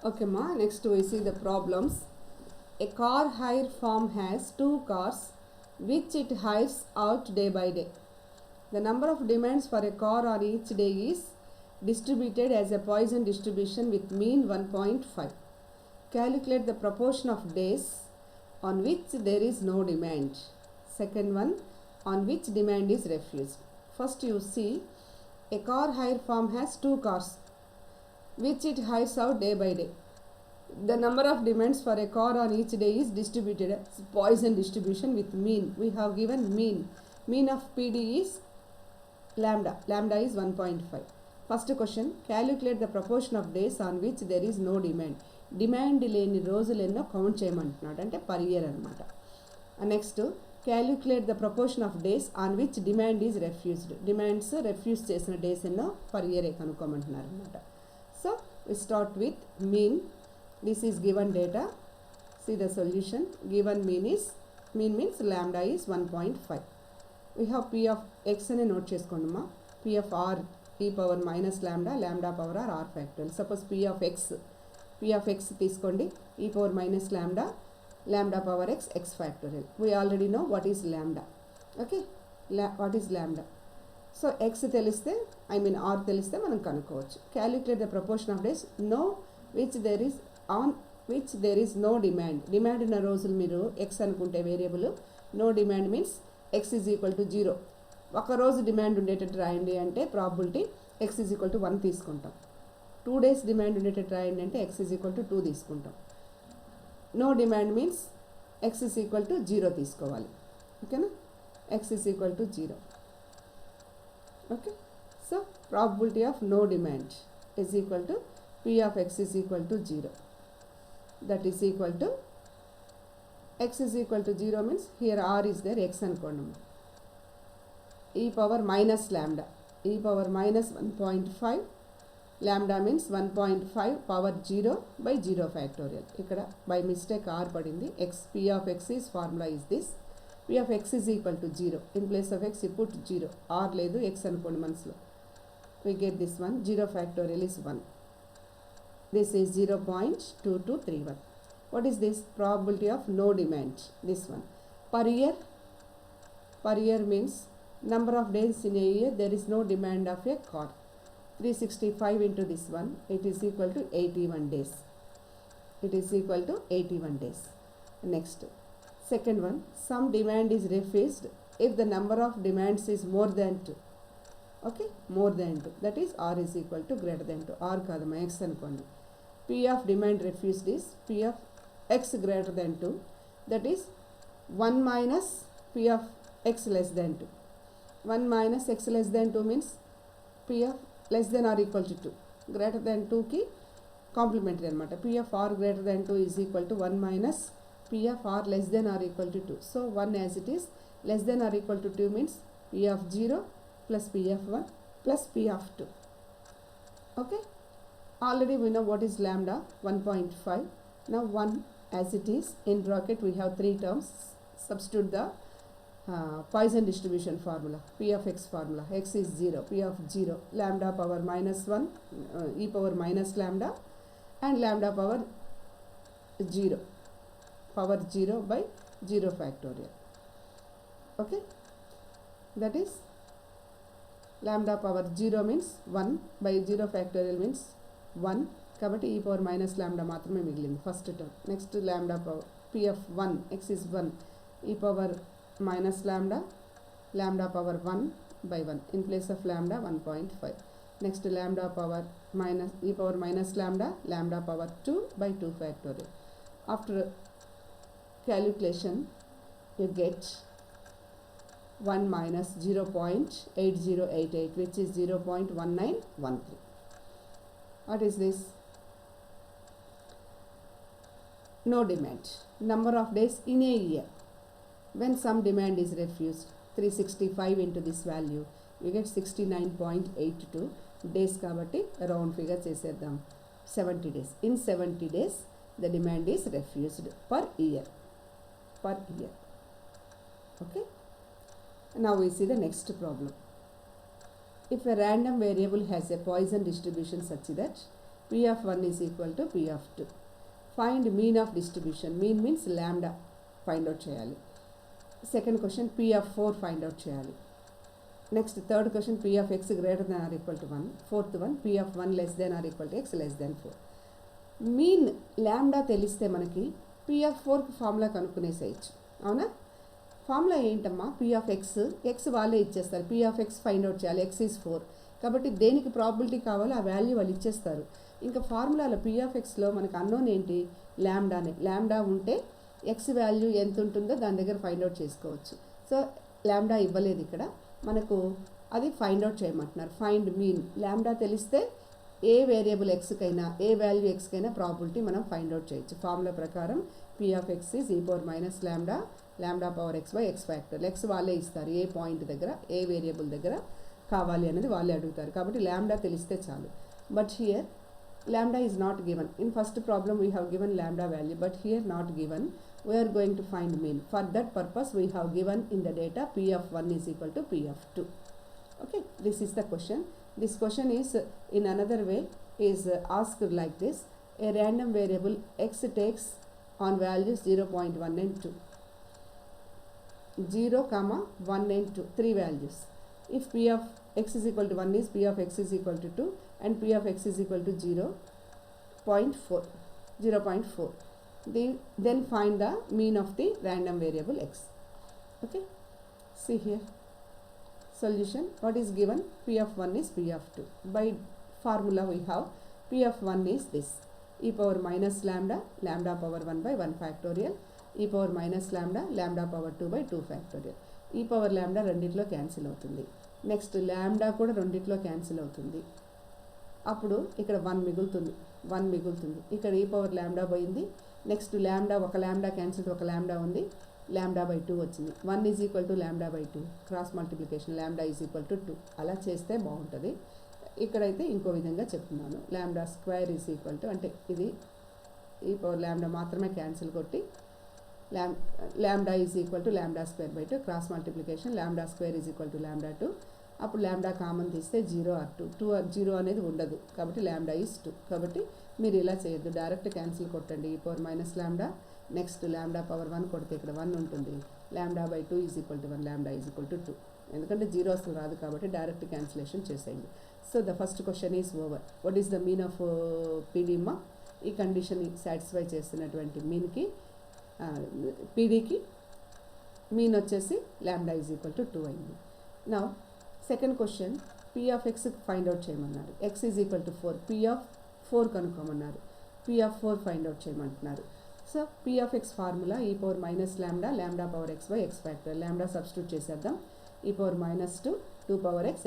Okay, ma. Next we see the problems. A car hire firm has 2 cars which it hires out day by day. The number of demands for a car on each day is distributed as a Poisson distribution with mean 1.5. Calculate the proportion of days on which there is no demand. Second one, on which demand is refused. First you see, a car hire firm has 2 cars which it hires out day by day. The number of demands for a car on each day is distributed as Poisson distribution with mean. We have given mean. Mean of PD is lambda. Lambda is 1.5. First question, calculate the proportion of days on which there is no demand. Demand లేని రోజులు ఎన్నో count చేయమంటున్నాడు, అంటే per year అనమాట. Next, calculate the proportion of days on which demand is refused. Demands refuse చేసిన days ఎన్నో per ఇయరే కనుక్కోమంటున్నారు అనమాట. So we start with mean. This is given data. See the solution. Given mean means lambda is 1.5. We have P of x అని note చేసుకోండి. P of r e power minus lambda, lambda power r factorial. Suppose P of x తీసుకోండి, e power minus lambda, lambda power x, x factorial. We already know what is lambda. Okay, what is lambda. So x తెలిస్తే, r తెలిస్తే మనం కనుక్కోవచ్చు. Calculate the proportion of days on which there is no demand. Demand ఉన్న రోజులు మీరు x అనుకుంటే variable, no demand means x is equal to 0. ఒక రోజు డిమాండ్ ఉండేటట్టు రాయండి అంటే probability x is equal to 1 తీసుకుంటాం. 2 days డిమాండ్ ఉండేటట్టు రాయండి అంటే x is equal to 2 తీసుకుంటాం. No demand means x is equal to 0 తీసుకోవాలి. ఓకేనా, x is equal to 0. Okay, so probability of no demand is equal to P of x is equal to 0. That is equal to x is equal to 0 means here r is there, x అనుకోండి. e power minus lambda, e power minus 1.5, lambda means 1.5 power 0 by 0 factorial. ఇక్కడ by mistake r పడింది. P of x is formula is this. P of x is equal to 0. In place of x you put 0. r లేదు, x అనుకోండి మనసులో. We get this one. 0 factorial is 1. This is 0.2231. What is this? Probability of no demand. This one. Per year means number of days in a year there is no demand of a car. 365 into this one, it is equal to 81 days. It is equal to 81 days. Next, second one, some demand is refused if the number of demands is more than 2. Okay, more than 2. That is r is equal to greater than 2. r కాదమ్మా, x అనుకోండి. P of demand refused is P of x greater than 2. That is 1 minus P of x less than 2. 1 minus x less than 2 means P of less than or equal to 2. Greater than 2 ki complementary anamata. P of r greater than 2 is equal to 1 minus P of r less than or equal to 2. So 1 as it is, less than or equal to 2 means P of 0 plus P of 1 plus P of 2. Okay, already we know what is lambda, 1.5. Now 1 as it is, in bracket we have 3 terms. Substitute the Poisson distribution formula, P of x formula. X is 0, P of 0, lambda power minus 1, e power minus lambda, and lambda power 0, power 0 by 0 factorial. Okay, that is lambda power 0 means 1 by 0 factorial means 1. కాబట్టి e power minus lambda మాత్రమే మిగిలింది first term. Next lambda power P of 1, x is 1, e power minus lambda, lambda power 1 by 1. In place of lambda, 1.5. Next lambda power minus e power minus lambda, lambda power 2 by 2 factorial. After calculation you get 1 minus 0.8088, which is 0.1913. What is this? No demand. Number of days in a year when some demand is refused. 365 into this value, you get 69.82 days కాబట్టి round figure చేసేద్దాం. 70 days. In 70 days the demand is refused per year. Okay, now we see the next problem. If a random variable has a Poisson distribution such that P of 1 is equal to P of 2. Find mean of distribution. Mean means lambda find out cheyali. Second question, P of 4 find out cheyali. Next, third question, P of x greater than or equal to 1. Fourth one, P of 1 less than or equal to x less than 4. Mean ల్యాండా తెలిస్తే మనకి P of 4కి formula కనుక్కునేసేయచ్చు. అవునా? Formula ఏంటమ్మా? P of x వాళ్ళే ఇచ్చేస్తారు. P of x find out చేయాలి. x is 4. కాబట్టి దేనికి ప్రాబిలిటీ కావాలో ఆ వాల్యూ వాళ్ళు ఇచ్చేస్తారు. ఇంకా ఫార్ములాలో P of xలో మనకు అన్నోన్ ఏంటి? ల్యాండానే. ల్యాండా ఉంటే x వాల్యూ ఎంత ఉంటుందో దాని దగ్గర ఫైండ్ అవుట్ చేసుకోవచ్చు. సో ల్యాండా ఇవ్వలేదు ఇక్కడ, మనకు అది ఫైండ్ అవుట్ చేయమంటున్నారు. Find mean. ల్యాండా తెలిస్తే ఏ వేరియబుల్ ఎక్స్కైనా, ఏ వాల్యూ ఎక్స్కైనా ప్రాబిలిటీ మనం ఫైండ్ అవుట్ చేయొచ్చు. ఫార్ములా ప్రకారం P of x is e power minus lambda, lambda power x by x factorial. x వాళ్ళే ఇస్తారు, ఏ పాయింట్ దగ్గర, ఏ వేరియబుల్ దగ్గర కావాలి అనేది వాళ్ళే అడుగుతారు. కాబట్టి ల్యాండా తెలిస్తే చాలు. But here lambda is not given. In first problem we have given lambda value, but here not given. We are going to find mean. For that purpose we have given in the data P of 1 is equal to P of 2. Okay, this is the question. This question is in another way is asked like this. A random variable x takes on values 0.1 and 2. 0, 1 and 2, 3 values. If P of x is equal to 1 is P of x is equal to 2 and P of x is equal to 0.4. Then find the mean of the random variable x. Okay, see here. Solution. What is given? P of 1 is P of 2. By formula we have P of 1 is this. E power minus lambda, lambda power 1 by 1 factorial. E power minus lambda, lambda power 2 by 2 factorial. E power lambda రెండిట్లో cancel అవుతుంది. Next ల్యాండా కూడా రెండిట్లో cancel అవుతుంది. అప్పుడు ఇక్కడ 1 మిగులుతుంది. ఇక్కడ ఈ పవర్ ల్యాండా పోయింది. నెక్స్ట్ ల్యాండా, ఒక ల్యాండా క్యాన్సిల్, ఒక ల్యాండా ఉంది, ల్యాండా బై 2 వచ్చింది. 1 is equal to lambda by 2, cross multiplication ల్యాండా ఈజ్ ఈక్వల్ టు 2. అలా చేస్తే బాగుంటుంది. ఇక్కడైతే ఇంకో విధంగా చెప్తున్నాను. ల్యాండా స్క్వేర్ ఈజ్ ఈక్వల్ టు, అంటే ఇది ఈ పవర్ ల్యాండా మాత్రమే క్యాన్సిల్ కొట్టి ల్యాండా is equal to lambda square by 2, cross multiplication ల్యాండా square is equal to lambda 2. అప్పుడు ల్యాండా కామన్ తీస్తే 0 or 2 0 అనేది ఉండదు. కాబట్టి ల్యాండా ఈజ్ 2. కాబట్టి మీరు ఇలా చేయొద్దు, డైరెక్ట్ క్యాన్సిల్ కొట్టండి. ఈ పవర్ మైనస్ ల్యాండా, నెక్స్ట్ ల్యాండా పవర్ 1 కొడితే ఇక్కడ 1 ఉంటుంది. Lambda by 2 is equal to 1, ల్యాండా ఈజ్ ఈక్వల్ టు 2. ఎందుకంటే 0 అసలు రాదు కాబట్టి డైరెక్ట్ క్యాన్సిలేషన్ చేసేయండి. So the first question is over. What is the mean of పీడీమా? ఈ కండిషన్ సాటిస్ఫై చేస్తున్నటువంటి మీన్కి, పీడీకి మీన్ వచ్చేసి ల్యాండా ఈజ్ ఈక్వల్ టు 2 అయింది. నా second question, P of x find out చేయమన్నారు. x is equal to 4, P of 4 కనుక్కోమన్నారు. P of 4 ఫైండ్ అవుట్ చేయమంటున్నారు. So P of x formula e power minus lambda, lambda power x by x factorial. Lambda substitute చేసేద్దాం. e power minus 2 power x,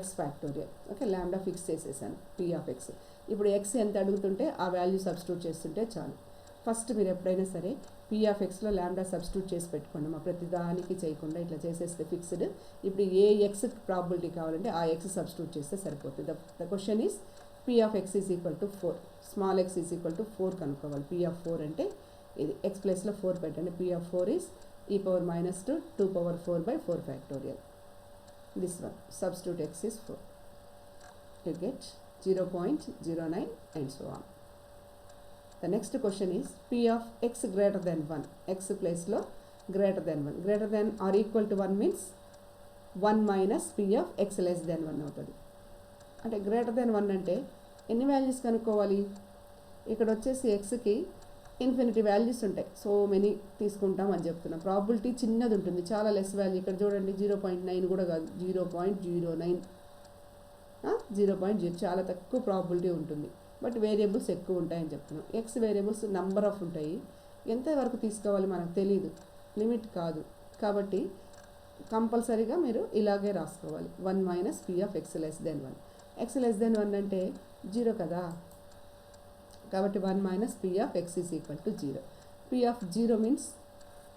x factorial. Okay, lambda fix చేసేసాను P of x. ఇప్పుడు x ఎంత అడుగుతుంటే ఆ value substitute చేస్తుంటే చాలు. First మీరు ఎప్పుడైనా సరే P of xలో ల్యాండా సబ్స్టిట్యూట్ చేసి పెట్టుకోండి. మా ప్రతిదానికి చేయకుండా ఇట్లా చేసేస్తే ఫిక్స్డ్. ఇప్పుడు ఏ x ప్రాబిలిటీ కావాలంటే ఆ x సబ్స్టిట్యూట్ చేస్తే సరిపోతుంది. The question is P of x is equal to 4, small x is equal to 4 కనుక్కోవాలి. P of 4 అంటే ఇది x ప్లేస్లో 4 పెట్టండి. P of 4 is e power minus 2 power 4 by 4 factorial. This one substitute x is 4. You get 0.09 and so on. The next question is P of x greater than 1. X place lo greater than 1. Greater than or equal to 1 means 1 minus P of x less than 1 అవుతుంది. అంటే greater than 1 అంటే ఎన్ని values కనుక్కోవాలి? ఇక్కడ వచ్చేసి ఎక్స్కి infinity values ఉంటాయి. So many తీసుకుంటాం అని చెప్తున్నాం. ప్రాబిలిటీ చిన్నది ఉంటుంది, చాలా లెస్ వాల్యూ. ఇక్కడ చూడండి 0.9 కూడా కాదు, 0.09, 0.0, చాలా తక్కువ ప్రాబిలిటీ ఉంటుంది. బట్ వేరియబుల్స్ ఎక్కువ ఉంటాయని చెప్తున్నాం. ఎక్స్ వేరియబుల్స్ నంబర్ ఆఫ్ ఉంటాయి. ఎంతవరకు తీసుకోవాలి మనకు తెలియదు, లిమిట్ కాదు. కాబట్టి కంపల్సరీగా మీరు ఇలాగే రాసుకోవాలి. 1 minus P of x less then 1. X less than 1 అంటే 0 కదా, కాబట్టి 1 minus P of x is equal to 0. P of 0 means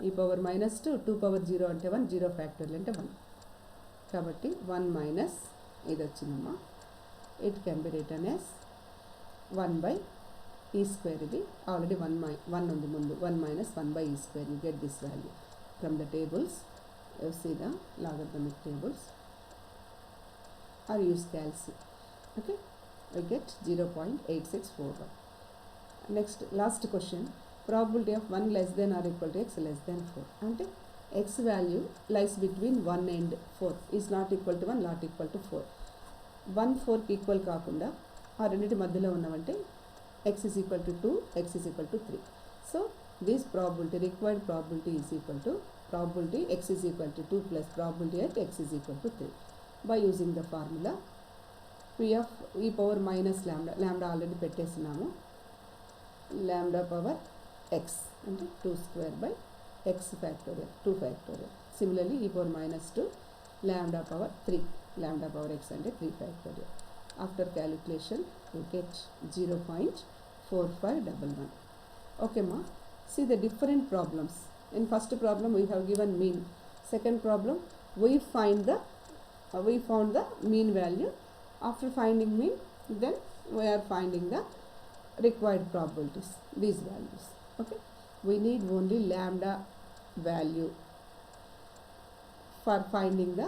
ఈ పవర్ మైనస్ 2 పవర్ 0 అంటే 1, 0 ఫ్యాక్టోరియల్ అంటే 1. కాబట్టి 1 మైనస్ ఇది వచ్చిందమ్మా. It can be return as 1 by e square. ఇది ఆల్రెడీ 1 ఉంది ముందు. 1 minus 1 by e square. You get this value from the tables. You see the logarithmic tables or use calc. Okay, we get 0.8641. Next, last question, probability of 1 less than or equal to x less than 4. అంటే x value lies between 1 and 4 is not equal to 1, not equal to 4. 1 4కి equal కాకుండా ఆ రెండింటి మధ్యలో ఉన్నామంటే x is equal to 2, x is equal to 3. So this probability, required probability is equal to probability x is equal to 2 plus probability at x is equal to 3. By using the formula p of e power minus lambda, lambda already పెట్టేస్తున్నాము, lambda power x అంటే 2 square by x factorial, 2 factorial. Similarly e power minus 2 lambda power 3, lambda power x అంటే 3 factorial. After calculation you get 0.4511. Okay ma, see the different problems. In first problem we have given mean, second problem we found the mean value. After finding mean, then we are finding the required probabilities, these values. Okay, we need only lambda value for finding the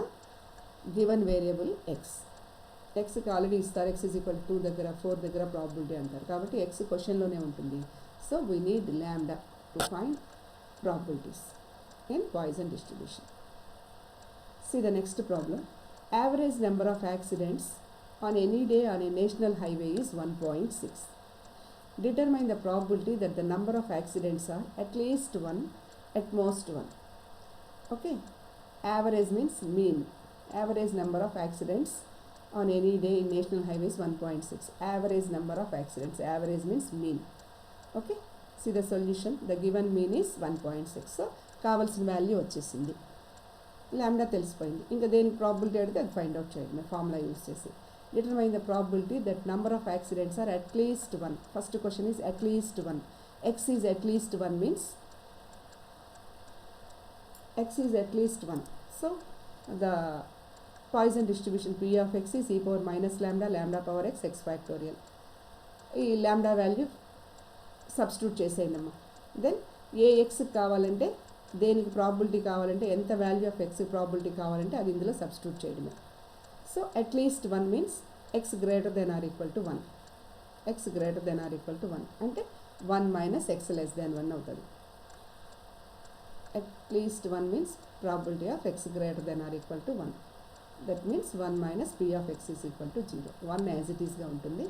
given variable x. x కి already ఇస్తారు, x is equal to 2 దగ్గర 4 దగ్గర probability అంటారు కాబట్టి x క్వశ్చన్లోనే ఉంటుంది. So we need ల్యాండా to find probabilities in Poisson distribution. See the next problem. Average number of accidents on any day on a national highway is 1.6. Determine the probability that the number of accidents are at least 1, at most 1. Okay, average means mean. Average number of accidents on any day in national highways 1.6. Average number of accidents, average means mean. Okay, see the solution, the given mean is 1.6. So కావాల్సిన value వచ్చేసింది, lambda తెలిసిపోయింది, ఇంకా దేనికి probability అడిగితే అది find out చేయడమే formula use చేసి. Determine the probability that number of accidents are at least 1. First question is at least 1. X is at least 1 means x is at least 1. So the Poisson distribution P of x is e power minus lambda, lambda power x, x factorial. ఈ lambda value substitute చేసేయండమ్మా. Then ఏ X కావాలంటే, దేనికి probability కావాలంటే, ఎంత value of X probability కావాలంటే అది ఇందులో substitute చేయడమే. So at least 1 means X greater than or equal to 1. X greater than or equal to 1 అంటే 1 మైనస్ ఎక్స్ లెస్ దెన్ 1 అవుతుంది. at least 1 means probability of x greater than or equal to 1. That means 1 minus p of x is equal to 0. 1 as it is గా ఉంటుంది.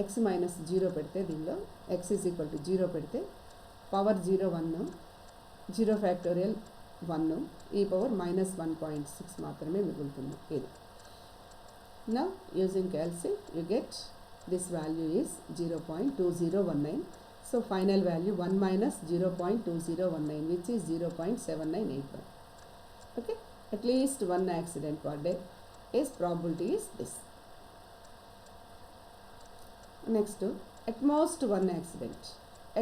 x minus 0 పెడితే దీనిలో x is equal to 0 పెడితే power 0 1, 0 factorial 1, ఈ power minus 1.6 మాత్రమే మిగులుతుంది ఇది. Now using calci you get this value is 0.2019. So final value 1 minus 0.2019 which is 0.7981. Okay, at least 1 accident per day is probability is this. Next, at most 1 accident.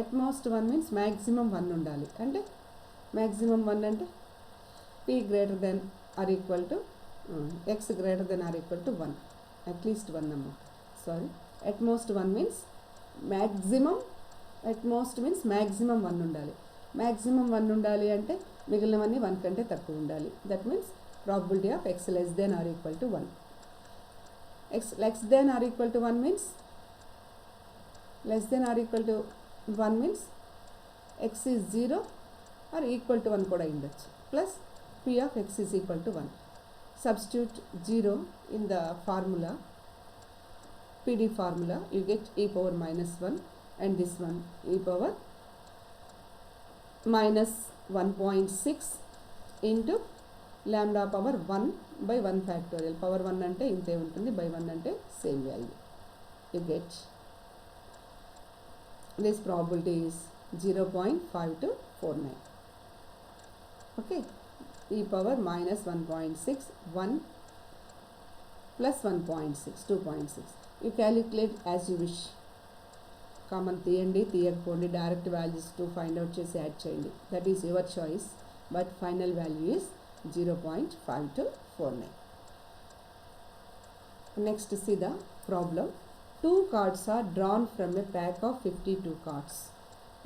At most 1 means maximum 1 undali. And maximum 1 and p greater than or equal to x greater than or equal to 1. At least 1 number. Sorry. At most 1 means maximum. At most means maximum 1 ఉండాలి. maximum 1 ఉండాలి అంటే మిగిలినవన్నీ 1 కంటే తక్కువ ఉండాలి. That means probability of x less than or equal to 1. x less than or equal to 1 means less than or equal to 1 means x is 0 or equal to 1 కూడా ఉండొచ్చు. Plus p of x is equal to 1. Substitute 0 in the formula, PD formula, you get e power minus 1 and this one e power minus 1.6 into lambda power 1 by 1 factorial. Power 1 అంటే ఇంతే ఉంటుంది, by 1 అంటే same value. You get this probability is 0.5249. Okay, e power minus 1.6, 1 plus 1.6, 2.6. You calculate as you wish. Common తీయండి, తీయకపోండి, direct values to find out చేసి add చేయండి. That is your choice, but final value is 0.5249. Next see the problem. 2 cards are drawn from a pack of 52 cards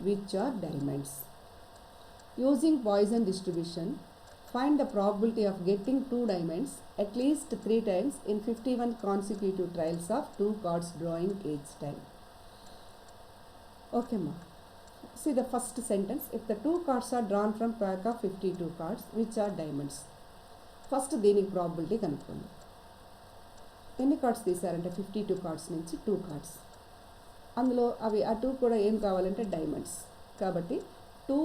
which are diamonds. Using Poisson distribution, Find the probability of getting 2 diamonds at least 3 times in 51 consecutive trials of 2 cards drawing each time. Okay, ma. See the first sentence. If the 2 cards are drawn from pack of 52 cards, which are diamonds? First దీనికి probability కనుక్కోండి. ఎన్ని cards తీసారంటే 52 cards నుంచి 2 cards, అందులో అవి ఆ 2 కూడా ఏం కావాలంటే డైమండ్స్. కాబట్టి 2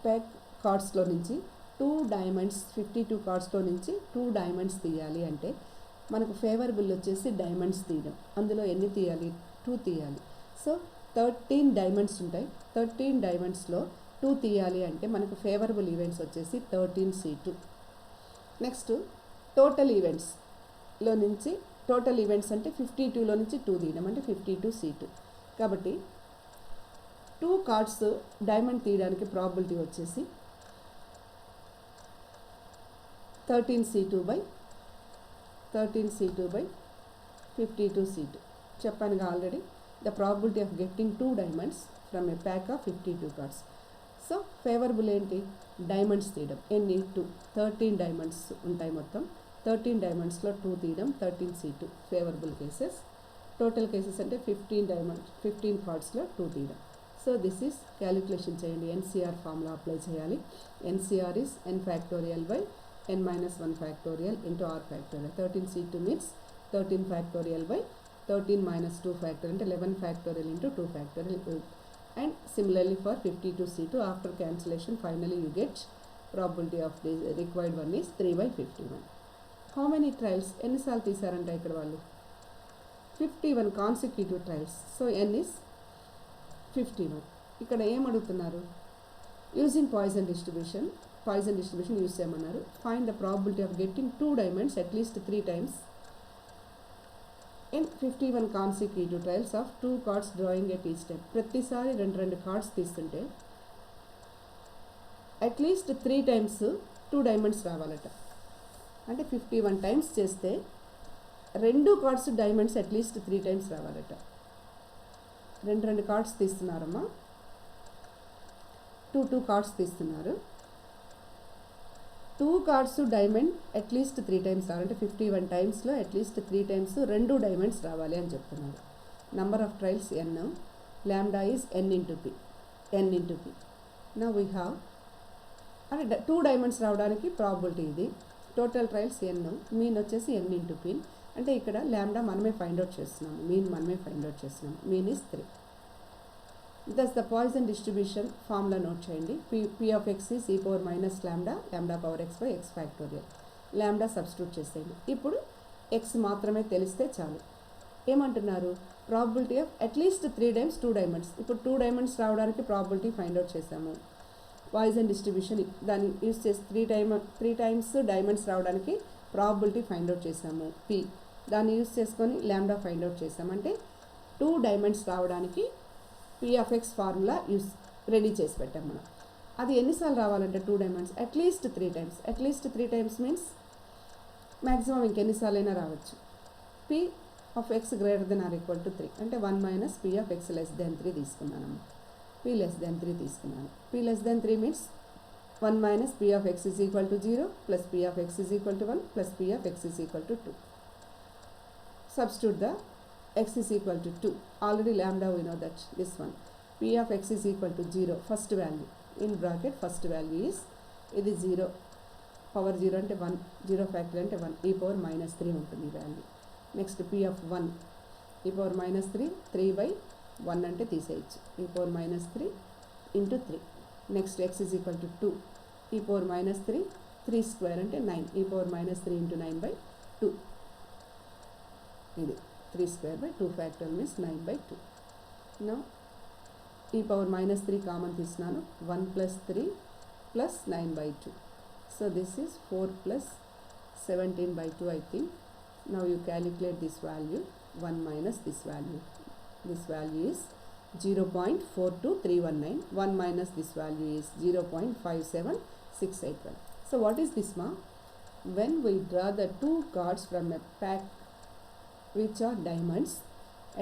ప్యాక్ కార్డ్స్లో నుంచి 2 డైమండ్స్, 52 కార్డ్స్లో నుంచి 2 డైమండ్స్ తీయాలి అంటే మనకు ఫేవరబుల్ వచ్చేసి డైమండ్స్ తీయడం. అందులో ఎన్ని తీయాలి? 2 తీయాలి. సో 13 డైమండ్స్ ఉంటాయి. 13 డైమండ్స్లో 2 తీయాలి అంటే మనకు ఫేవరబుల్ ఈవెంట్స్ వచ్చేసి 13C2. నెక్స్ట్ టోటల్ ఈవెంట్స్లో నుంచి, టోటల్ ఈవెంట్స్ అంటే 52లో నుంచి 2 తీయడం అంటే 52C2. కాబట్టి 2 కార్డ్స్ డైమండ్ తీయడానికి ప్రాబిలిటీ వచ్చేసి 13C2 by 52C2. చెప్పానుగా already, the probability of getting 2 diamonds from A pack of 52 cards. So favourable ఏంటి? డైమండ్స్ తీయడం. ఎన్ని? 2. 13 డైమండ్స్ ఉంటాయి మొత్తం. 13 డైమండ్స్లో 2 తీయడం 13C2 favourable cases. Total cases అంటే 15 కార్డ్స్లో 2 తీయడం. సో దిస్ ఈస్ క్యాలిక్యులేషన్ చేయండి. ఎన్సీఆర్ ఫార్ములా అప్లై చేయాలి. NCR is n factorial by n minus 1 factorial into r factorial. 13C2 means 13 factorial by 13 minus 2 factorial into 11 factorial into 2 factorial. And similarly for 52C2, after cancellation finally you get probability of the required one is 3/51. How many trials? ఎన్నిసార్లు తీసారంటే ఇక్కడ వాళ్ళు 51 consecutive trials. So n is 51. ఇక్కడ ఏం అడుగుతున్నారు? Using Poisson distribution use చేయమన్నారు. Find the probability of getting 2 diamonds at least 3 times in 51 consecutive trials of 2 cards drawing at each time. ప్రతిసారి 2 cards తీస్తుంటే at least 3 times 2 diamonds రావాలట. అంటే 51 టైమ్స్ చేస్తే 2 cards diamonds at least 3 times రావాలట. 2 cards తీస్తున్నారమ్మా, 2 cards తీస్తున్నారు. 2 cards diamond at least 3 times రావాలంటే 51 టైమ్స్లో at least 3 times 2 diamonds రావాలి అని చెప్తున్నారు. Number of trials n, lambda is n into p. Now we have అంటే 2 డైమండ్స్ రావడానికి ప్రాబిలిటీ ఇది. టోటల్ ట్రయల్స్ n, మీన్ వచ్చేసి n into p. అంటే ఇక్కడ లాంబ్డా మనమే ఫైండ్ అవుట్ చేస్తున్నాము, మీన్ మనమే ఫైండ్ అవుట్ చేస్తున్నాము. Mean is 3. Thus the Poisson distribution formula note చేయండి. p of x is e power minus lambda power x by x factorial. Lambda substitute చేసేయండి. ఇప్పుడు x మాత్రమే తెలిస్తే చాలు. ఏమంటున్నారు? Probability of at least 3 times 2 diamonds. ఇప్పుడు 2 diamonds రావడానికి ప్రాబిలిటీ ఫైండ్ అవుట్ చేసాము. పాయిజన్ డిస్ట్రిబ్యూషన్ దాన్ని యూజ్ చేసి 3 టైమ్స్ డైమండ్స్ రావడానికి ప్రాబిలిటీ ఫైండ్ అవుట్ చేసాము p. దాన్ని యూజ్ చేసుకొని లాంబ్డా ఫైండ్ అవుట్ చేసామంటే 2 డైమండ్స్ రావడానికి p of x formula ready చేసి పెట్టాం మనం. అది ఎన్నిసార్లు రావాలంటే 2 diamonds at least 3 times. At least 3 times means maximum ఇంకెన్నిసార్లు అయినా రావచ్చు. p of x greater than or equal to 3 అంటే 1 minus p of x less than 3 తీసుకున్నాను. p less than 3 తీసుకున్నాను. p less than 3 means 1 minus p of x is equal to 0 plus p of x is equal to 1 plus p of x is equal to 2. Substitute the x is equal to 2. Already lambda we know that this one. P of x is equal to 0. First value in bracket first value is ఇది 0. Power 0 అంటే 1. 0 factor అంటే 1. e power minus 3 ఉంటుంది value. Next p of 1 e power minus 3 3/1 అంటే తీసేయచ్చు. e power minus 3 into 3. Next x is equal to 2. e power minus 3 3 square అంటే 9. e power minus 3 into 9/2. ఇది 3 square by 2 factorial means 9/2. Now e power minus 3 common తీసినాను. 1 plus 3 plus 9/2. So this is 4 plus 17/2 I think. Now you calculate this value. 1 minus this value. This value is 0.42319. 1 minus this value is 0.57681. So what is this, ma? When we draw the 2 cards from a pack which are diamonds,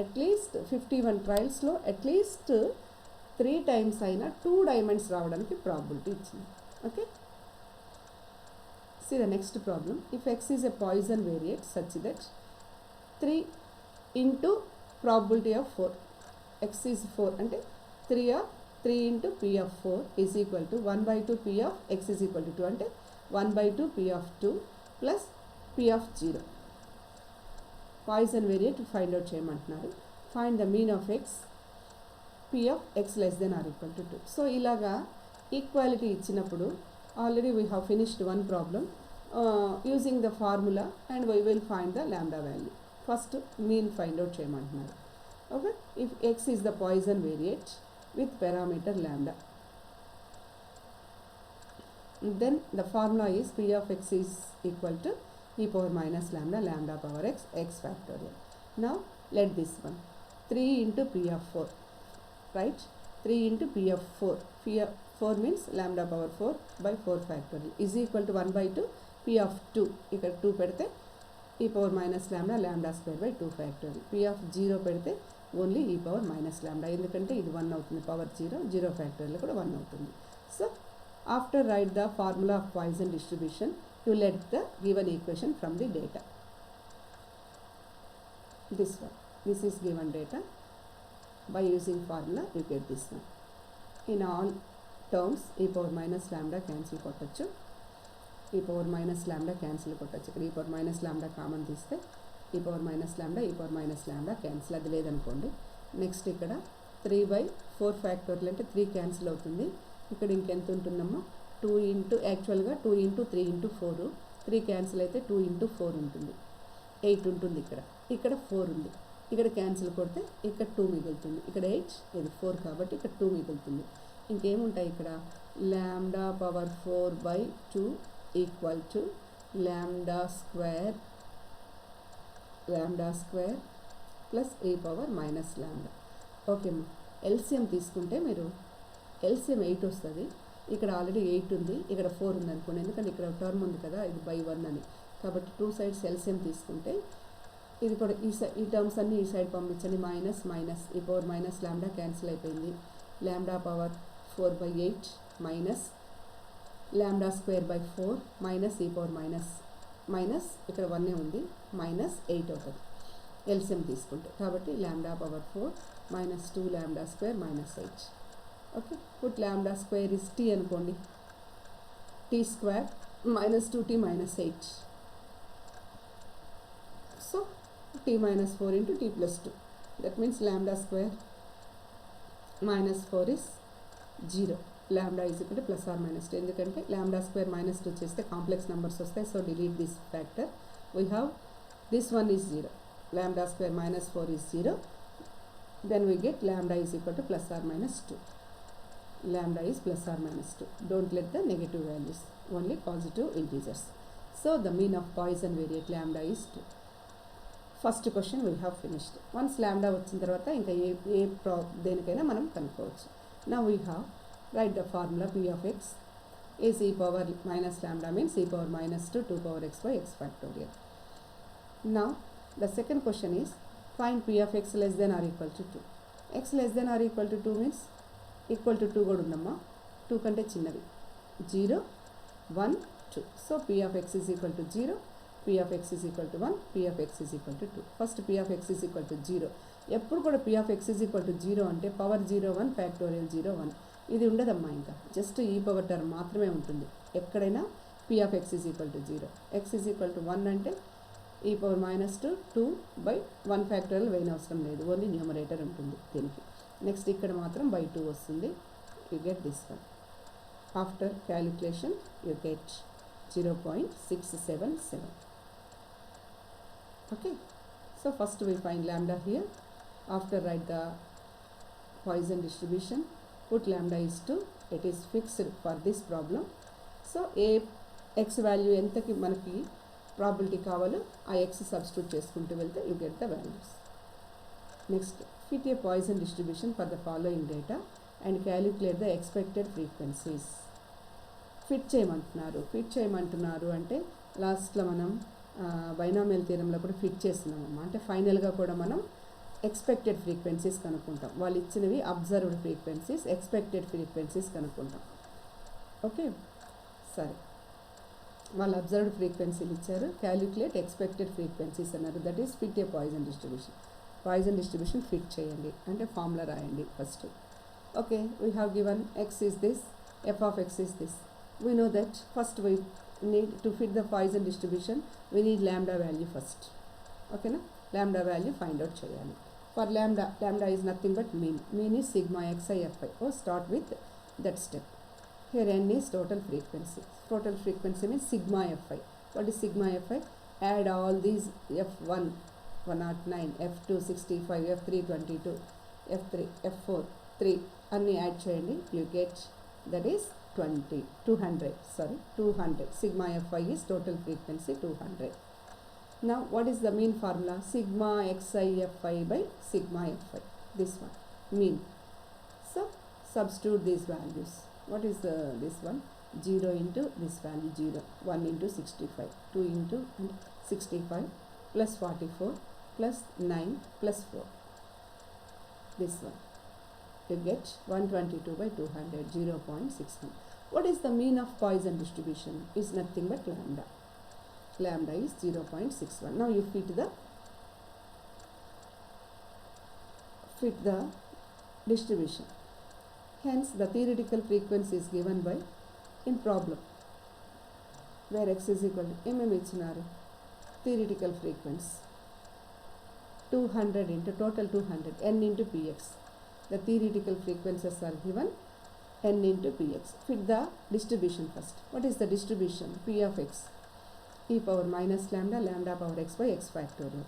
at least 51 trials లో at least 3 times అయినా 2 diamonds రావడానికి probability ఇచ్చింది. Okay, See the next problem. If x is a Poisson variate such that 3 into probability of 4, x is 4 అంటే 3 into p of 4 is equal to 1 by 2 p of x is equal to 2 అంటే 1 by 2 p of 2 plus p of 0. Poisson variate find out చేయమంటున్నారు. Find the mean of x, p of x less than or equal to 2. So ఇలాగా equality ఇచ్చినప్పుడు already we have finished one problem using the formula and we will find the lambda value. First mean find out చేయమంటున్నారు. Okay, if x is the Poisson variate with parameter lambda, then the formula is p of x is equal to e power minus lambda, lambda power x, x factorial. Now let this one 3 into p of 4, right? 3 into p of 4, 4 means lambda power 4 by 4 factorial is equal to 1 by 2 p of 2, ఇక్కడ 2 పెడితే e power minus lambda, lambda square by 2 factorial. p of 0 పెడితే only e power minus lambda, ఎందుకంటే ఇది 1 అవుతుంది, power 0 factorial కూడా 1 అవుతుంది. So after right the formula of Poisson distribution, you let the given equation from the data. This one, this is given data. By using formula you get this one. In all terms e power minus lambda cancel కొట్టచ్చు, e power minus lambda cancel కొట్టచ్చు. ఇక్కడ e power minus lambda common తీస్తే e power minus lambda cancel, అది లేదనుకోండి. Next ఇక్కడ 3 by 4 factorial అంటే 3 cancel అవుతుంది. ఇక్కడ ఇంకెంత ఉంటుందమ్మా, 2 ఇంటూ యాక్చువల్గా 2 ఇంటూ 3 ఇంటూ 4, 3 క్యాన్సిల్ అయితే 2 ఇంటూ 4 ఉంటుంది, 8 ఉంటుంది. ఇక్కడ 4 ఉంది, ఇక్కడ క్యాన్సిల్ కొడితే ఇక్కడ 2 మిగులుతుంది. ఇక్కడ 8, ఇది 4 కాబట్టి ఇక్కడ 2 మిగులుతుంది. ఇంకేముంటాయి ఇక్కడ, lambda power 4 by 2 equal to lambda square plus e power minus lambda. Okay, LCM తీసుకుంటే మీరు ఎల్సిఎం 8 వస్తుంది. ఇక్కడ ఆల్రెడీ 8 ఉంది, ఇక్కడ 4 ఉంది అనుకోండి, ఎందుకంటే ఇక్కడ టర్మ్ ఉంది కదా, ఇది by 1 అని, కాబట్టి 2 సైడ్స్ ఎల్సిఎం తీసుకుంటే ఇది కూడా ఈ టర్మ్స్ అన్నీ ఈ సైడ్ పంపించండి. Minus e power minus lambda cancel అయిపోయింది. Lambda power 4 by 8 minus lambda square by 4 minus e power minus ఇక్కడ 1 ఉంది, మైనస్ 8 అవుతుంది ఎల్సిఎం తీసుకుంటే. కాబట్టి lambda power 4 minus 2 lambda square minus 8. Okay, put lambda square is t అనుకోండి, t స్క్వేర్ minus 2t minus 8. So t minus 4 into t plus 2, that means lambda square minus 4 is 0. Lambda is equal to plus or minus 2, ఎందుకంటే lambda square minus 2 చేస్తే complex numbers వస్తాయి. So delete this factor. We have this one is 0, lambda square minus 4 is 0, then we get lambda is equal to plus or minus 2. Lambda is plus or minus 2. Don't let the negative values, only positive integers. So the mean of Poisson variate lambda is 2. First question we have finished. Once lambda వచ్చిన తర్వాత ఇంకా దేనికైనా మనం కనుక్కోవచ్చు. నా we have right the formula p of x is e power minus lambda means e power minus 2 power x by x factorial. Now the second question is find p of x less than or equal to 2. x less than or equal to 2 means equal to 2 కూడా ఉందమ్మా, 2 కంటే చిన్నవి, 0 1 2. So p of x is equal to 0, p of x is equal to 1, p of x is equal to 2. First p of x is equal to 0. ఎప్పుడు కూడా p of x is equal to 0 అంటే power 0 1 factorial 0 1, ఇది ఉండదమ్మా, ఇంకా just ఈ power term మాత్రమే ఉంటుంది. ఎక్కడైనా p of x is equal to 0, x is equal to 1 అంటే e power minus 2 by 1 factorial వేయని అవసరం లేదు, ఓన్లీ న్యూమరేటర్ ఉంటుంది దీనికి. నెక్స్ట్ ఇక్కడ మాత్రం by 2 వస్తుంది. You get this one. After calculation you get 0.677. Okay, so first we find lambda here. After write the Poisson distribution, put lambda is 2, it is fixed for this problem. So a x value ఎంతకి మనకి probability కావాలో ఆ x substitute చేసుకుంటూ వెళ్తే you get the values. Next, fit a Poisson distribution for the following data and calculate the expected frequencies. Fit చేయమంటున్నారు అంటే లాస్ట్లో మనం బైనామియల్ థియరంలో కూడా ఫిట్ చేస్తున్నామమ్మా. అంటే ఫైనల్గా కూడా మనం ఎక్స్పెక్టెడ్ ఫ్రీక్వెన్సీస్ కనుక్కుంటాం. వాళ్ళు ఇచ్చినవి అబ్జర్వ్డ్ ఫ్రీక్వెన్సీస్, ఎక్స్పెక్టెడ్ ఫ్రీక్వెన్సీస్ కనుక్కుంటాం. ఓకే, సరే. వాళ్ళు అబ్జర్వ్డ్ ఫ్రీక్వెన్సీలు ఇచ్చారు, క్యాలిక్యులేట్ ఎక్స్పెక్టెడ్ ఫ్రీక్వెన్సీస్ అన్నారు. That is fit a Poisson distribution. Poisson distribution fit చేయండి అంటే ఫార్ములా రాయండి first. Okay, we have given x is this, f of x is this. We know that first we need to fit the Poisson distribution we need lambda value first. ఓకేనా, lambda value find out చేయాలి. For lambda is nothing but mean is sigma xi fi. Oh start with that step. Here n is total frequency. Total frequency means sigma fi. What is sigma fi? Add all these f1 109, f2 65, f3 22, f3 f4 3 అన్ని add చేయండి. You get that is 200. Sorry, 200. Sigma fi is total frequency 200. Now what is the mean formula? Sigma xi fi by sigma fi. This one mean. So substitute these values. What is this one? 0 into this value 0, 1 into 65, 2 into 65 plus 44 plus 9 plus 4. This one. You get 122 by 200, 0.61. What is the mean of Poisson distribution? Is nothing but lambda. Lambda is 0.61. Now you fit the distribution. Hence, the theoretical frequency is given by in problem where x is equal to ichinaru. Theoretical frequency 200 into total 200 n into px. The theoretical frequencies are given n into px. Fit the distribution first. What is the distribution? P of x e power minus lambda, lambda power x by x factorial.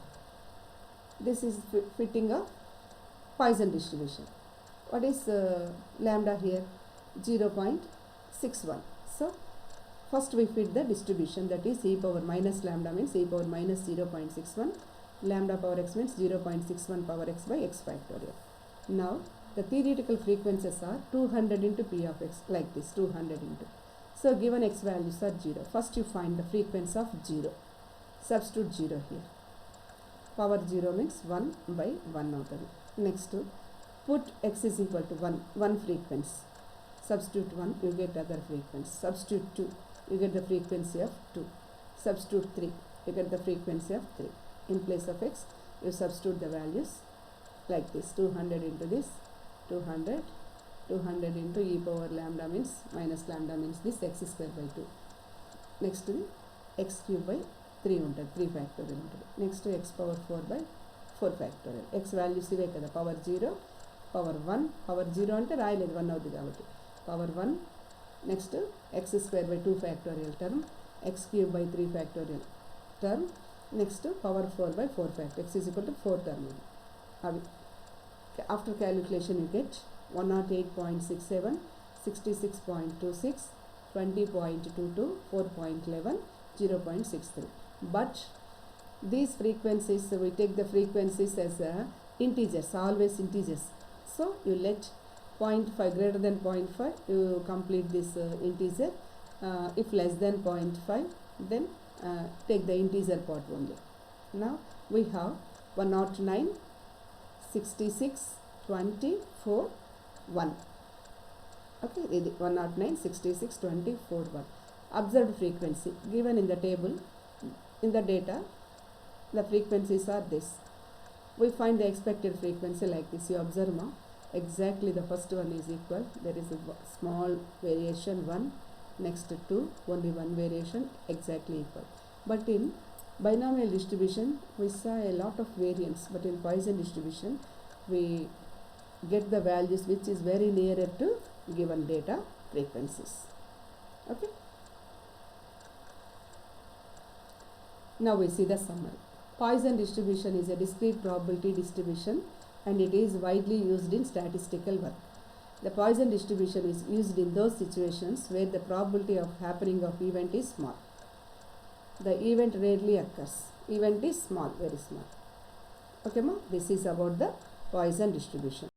This is fitting a Poisson distribution. What is lambda here? 0.61. So first we fit the distribution, that is e power minus lambda means e power minus 0.61, lambda power x means 0.61 power x by x factorial. Now the theoretical frequencies are 200 into p of x, like this, 200 into. So given x values are 0. First you find the frequency of 0. Substitute 0 here. Power 0 means 1 by 1 అవుతుంది. Next put x is equal to 1 frequency. Substitute 1, you get other frequency. Substitute 2, you get the frequency of 2. Substitute 3, you get the frequency of 3. In place of x, you substitute the values like this. 200 into this, 200 into e power lambda means minus lambda means this, x square by 2. Next to x cube by 3 ఉంటుంది, 3 factorial ఉంటుంది. Next to x power 4 by 4 factorial. X values ఇవే కదా, power 0, power 1, power 0 అంటే రాయలేదు, 1 అవుతుంది కాబట్టి power 1. Next x square by 2 factorial term, x cube by 3 factorial term. Next power 4 by 4 factorial. x is equal to 4 term. అవి after calculation you get 108.67, 66.26, 20.22, 4.11, 0.63. But these frequencies, we take the frequencies as integers, always integers. So you let 0.5 greater than 0.5, you complete this integer. If less than 0.5, then take the integer part only. Now we have 109, 66, 24, 1. Okay, 109, 66, 24, 1. Observed frequency given in the table. In the data, the frequencies are this. We find the expected frequency like this. You observe now, exactly the first one is equal. There is a small variation 1, next 2, only one variation, exactly equal. But in binomial distribution, we saw a lot of variance. But in Poisson distribution, we get the values which is very nearer to given data frequencies. Okay. Now we see the summary. Poisson distribution is a discrete probability distribution and it is widely used in statistical work. The Poisson distribution is used in those situations where the probability of happening of event is small. The event rarely occurs. Event is small, very small. Okay ma, this is about the Poisson distribution.